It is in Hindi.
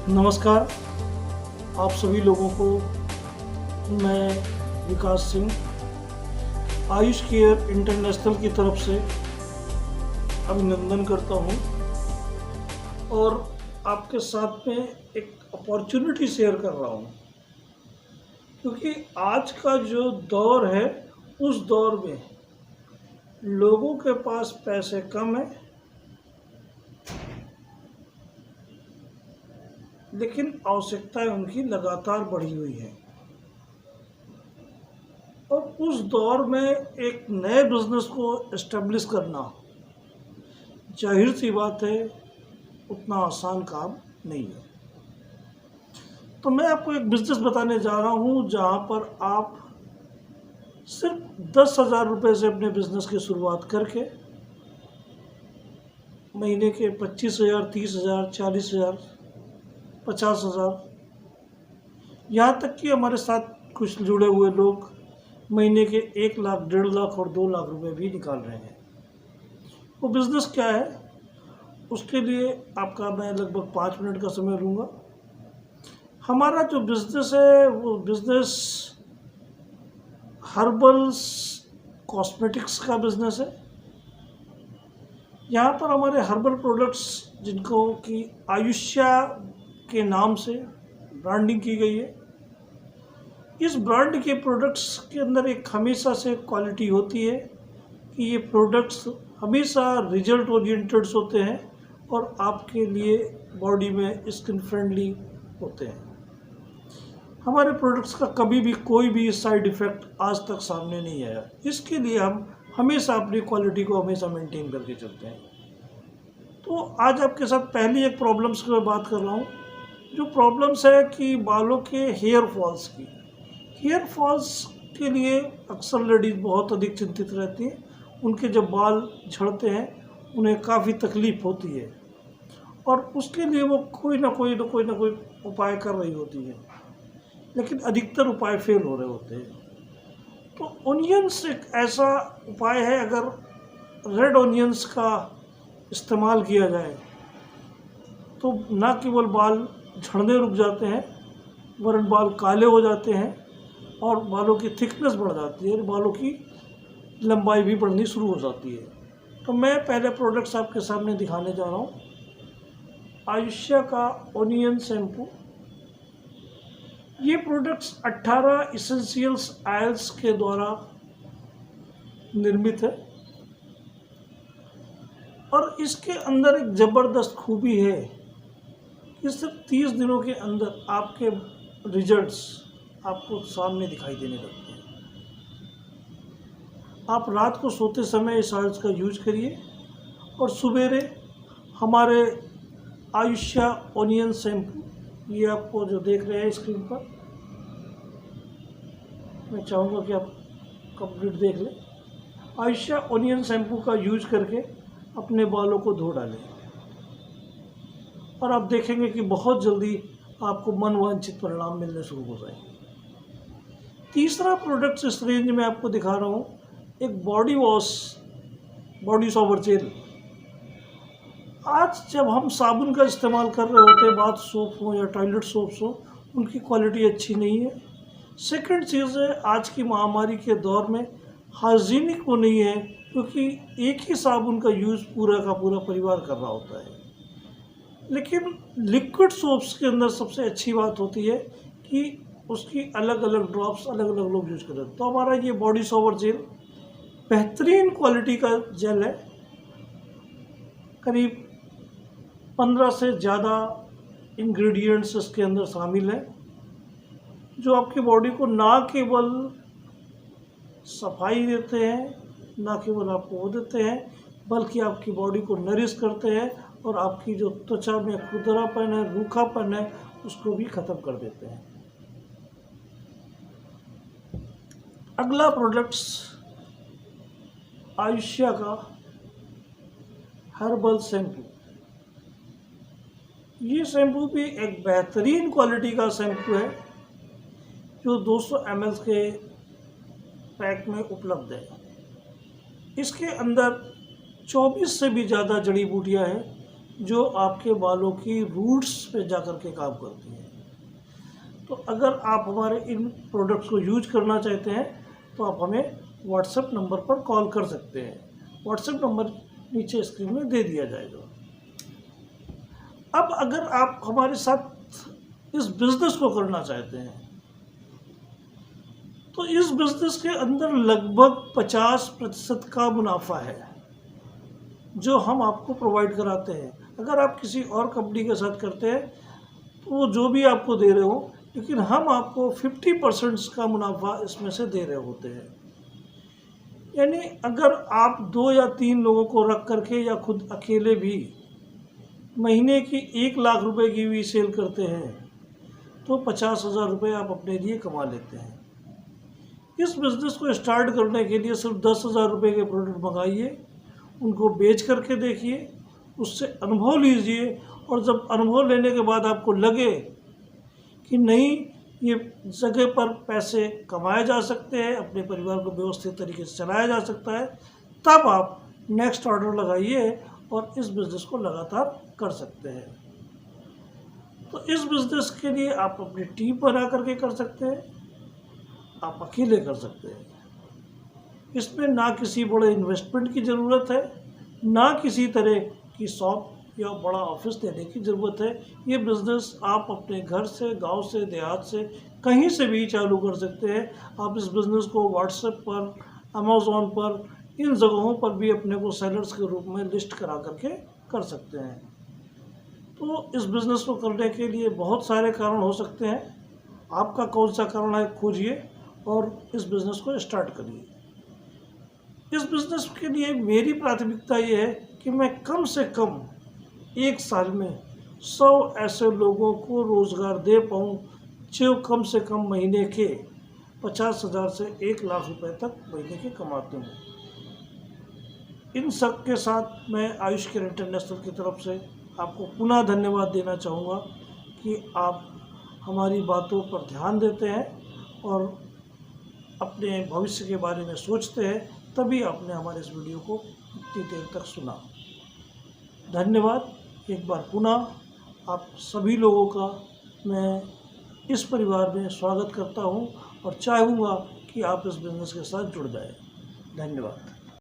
नमस्कार। आप सभी लोगों को मैं विकास सिंह आयुष केयर इंटरनेशनल की तरफ से अभिनंदन करता हूं और आपके साथ में एक अपॉर्चुनिटी शेयर कर रहा हूं, क्योंकि आज का जो दौर है उस दौर में लोगों के पास पैसे कम है, लेकिन आवश्यकताएं उनकी लगातार बढ़ी हुई है। और उस दौर में एक नए बिजनेस को एस्टेब्लिश करना जाहिर सी बात है उतना आसान काम नहीं है। तो मैं आपको एक बिजनेस बताने जा रहा हूं जहां पर आप सिर्फ 10,000 रुपये से अपने बिजनेस की शुरुआत करके महीने के 25,000, 30,000, 40,000, 50,000, यहाँ तक कि हमारे साथ कुछ जुड़े हुए लोग महीने के 1 लाख, 1.5 लाख और 2 लाख रुपए भी निकाल रहे हैं। वो बिज़नेस क्या है, उसके लिए आपका मैं लगभग 5 मिनट का समय लूँगा। हमारा जो बिज़नेस है वो बिज़नेस हर्बल्स कॉस्मेटिक्स का बिज़नेस है। यहाँ पर हमारे हर्बल प्रोडक्ट्स जिनको कि आयुष्या के नाम से ब्रांडिंग की गई है, इस ब्रांड के प्रोडक्ट्स के अंदर एक हमेशा से क्वालिटी होती है कि ये प्रोडक्ट्स हमेशा रिजल्ट ओरिएंटेड होते हैं और आपके लिए बॉडी में स्किन फ्रेंडली होते हैं। हमारे प्रोडक्ट्स का कभी भी कोई भी साइड इफ़ेक्ट आज तक सामने नहीं आया। इसके लिए हम हमेशा अपनी क्वालिटी को हमेशा मेंटेन करके चलते हैं। तो आज आपके साथ पहली एक प्रॉब्लम्स की मैं बात कर रहा हूँ, जो प्रॉब्लम्स है कि बालों के हेयर फॉल्स की। हेयर फॉल्स के लिए अक्सर लेडीज़ बहुत अधिक चिंतित रहती हैं। उनके जब बाल झड़ते हैं उन्हें काफ़ी तकलीफ़ होती है और उसके लिए वो कोई ना कोई उपाय कर रही होती है, लेकिन अधिकतर उपाय फेल हो रहे होते हैं। तो ओनियंस एक ऐसा उपाय है, अगर रेड ओनियंस का इस्तेमाल किया जाए तो ना केवल बाल झड़ने रुक जाते हैं वरन बाल काले हो जाते हैं और बालों की थिकनेस बढ़ जाती है, बालों की लंबाई भी बढ़नी शुरू हो जाती है। तो मैं पहले प्रोडक्ट्स आपके सामने दिखाने जा रहा हूँ। आयुष्या का ओनियन शैम्पू। ये प्रोडक्ट्स 18 इसेंशियल्स ऑयल्स के द्वारा निर्मित है और इसके अंदर एक ज़बरदस्त खूबी है कि सिर्फ 30 दिनों के अंदर आपके रिजल्ट्स आपको सामने दिखाई देने लगते हैं। आप रात को सोते समय इस ऑयल्स का यूज करिए और सवेरे हमारे आयुष्या ओनियन शैम्पू, ये आपको जो देख रहे हैं स्क्रीन पर, मैं चाहूँगा कि आप कंप्लीट देख लें। आयुष्या ओनियन शैम्पू का यूज करके अपने बालों को धो डालें और आप देखेंगे कि बहुत जल्दी आपको मनवांछित परिणाम मिलने शुरू हो जाएंगे। तीसरा प्रोडक्ट इस रेंज में आपको दिखा रहा हूँ, एक बॉडी शॉवर जेल। आज जब हम साबुन का इस्तेमाल कर रहे होते हैं, बाथ सोप हो या टॉयलेट सोप्स हो, उनकी क्वालिटी अच्छी नहीं है। सेकंड चीज़ है, आज की महामारी के दौर में हाइजीनिक वो नहीं है, क्योंकि एक ही साबुन का यूज़ पूरा का पूरा परिवार कर रहा होता है। लेकिन लिक्विड सोप्स के अंदर सबसे अच्छी बात होती है कि उसकी अलग अलग ड्रॉप्स अलग अलग लोग यूज़ करते हैं। तो हमारा ये बॉडी शॉवर जेल बेहतरीन क्वालिटी का जेल है। करीब 15 से ज़्यादा इंग्रेडिएंट्स इसके अंदर शामिल हैं, जो आपकी बॉडी को ना केवल सफाई देते हैं, ना केवल आपको वो देते हैं, बल्कि आपकी बॉडी को नरिश करते हैं और आपकी जो त्वचा में खुरदरापन है, रूखापन है, उसको भी ख़त्म कर देते हैं। अगला प्रोडक्ट्स आयुष्या का हर्बल शैम्पू। ये शैम्पू भी एक बेहतरीन क्वालिटी का शैम्पू है, जो 200 ml के पैक में उपलब्ध है। इसके अंदर 24 से भी ज़्यादा जड़ी बूटियाँ हैं, जो आपके बालों की रूट्स पे जाकर के काम करती हैं। तो अगर आप हमारे इन प्रोडक्ट्स को यूज करना चाहते हैं तो आप हमें व्हाट्सएप नंबर पर कॉल कर सकते हैं। व्हाट्सएप नंबर नीचे स्क्रीन में दे दिया जाएगा। अब अगर आप हमारे साथ इस बिज़नेस को करना चाहते हैं तो इस बिज़नेस के अंदर लगभग 50% का मुनाफा है जो हम आपको प्रोवाइड कराते हैं। अगर आप किसी और कंपनी के साथ करते हैं तो वो जो भी आपको दे रहे हो, लेकिन हम आपको 50% का मुनाफा इसमें से दे रहे होते हैं। यानी अगर आप 2 या 3 लोगों को रख करके या खुद अकेले भी महीने की 1 लाख रुपए की भी सेल करते हैं तो 50,000 रुपये आप अपने लिए कमा लेते हैं। इस बिज़नेस को स्टार्ट करने के लिए सिर्फ 10,000 रुपये के प्रोडक्ट मंगाइए, उनको बेच करके देखिए, उससे अनुभव लीजिए, और जब अनुभव लेने के बाद आपको लगे कि नहीं ये जगह पर पैसे कमाए जा सकते हैं, अपने परिवार को व्यवस्थित तरीके से चलाया जा सकता है, तब आप नेक्स्ट ऑर्डर लगाइए और इस बिज़नेस को लगातार कर सकते हैं। तो इस बिज़नेस के लिए आप अपनी टीम बना करके कर सकते हैं, आप अकेले कर सकते हैं। इसमें ना किसी बड़े इन्वेस्टमेंट की ज़रूरत है, ना किसी तरह की शॉप या बड़ा ऑफिस देने की ज़रूरत है। ये बिज़नेस आप अपने घर से, गांव से, देहात से, कहीं से भी चालू कर सकते हैं। आप इस बिज़नेस को व्हाट्सएप पर, अमेज़ॉन पर, इन जगहों पर भी अपने को सेलर्स के रूप में लिस्ट करा करके कर सकते हैं। तो इस बिज़नेस को करने के लिए बहुत सारे कारण हो सकते हैं। आपका कौन सा कारण है खोजिए और इस बिज़नेस को स्टार्ट करिए। इस बिज़नेस के लिए मेरी प्राथमिकता ये है कि मैं कम से कम 1 साल में 100 ऐसे लोगों को रोज़गार दे पाऊँ जो कम से कम महीने के 50,000 से 1 लाख रुपए तक महीने के कमाते हों। इन सब के साथ मैं आयुष केयर इंटरनेशनल की तरफ से आपको पुनः धन्यवाद देना चाहूँगा कि आप हमारी बातों पर ध्यान देते हैं और अपने भविष्य के बारे में सोचते हैं, तभी आपने हमारे इस वीडियो को इतनी देर तक सुना। धन्यवाद एक बार पुनः आप सभी लोगों का मैं इस परिवार में स्वागत करता हूं और चाहूँगा कि आप इस बिज़नेस के साथ जुड़ जाएं। धन्यवाद।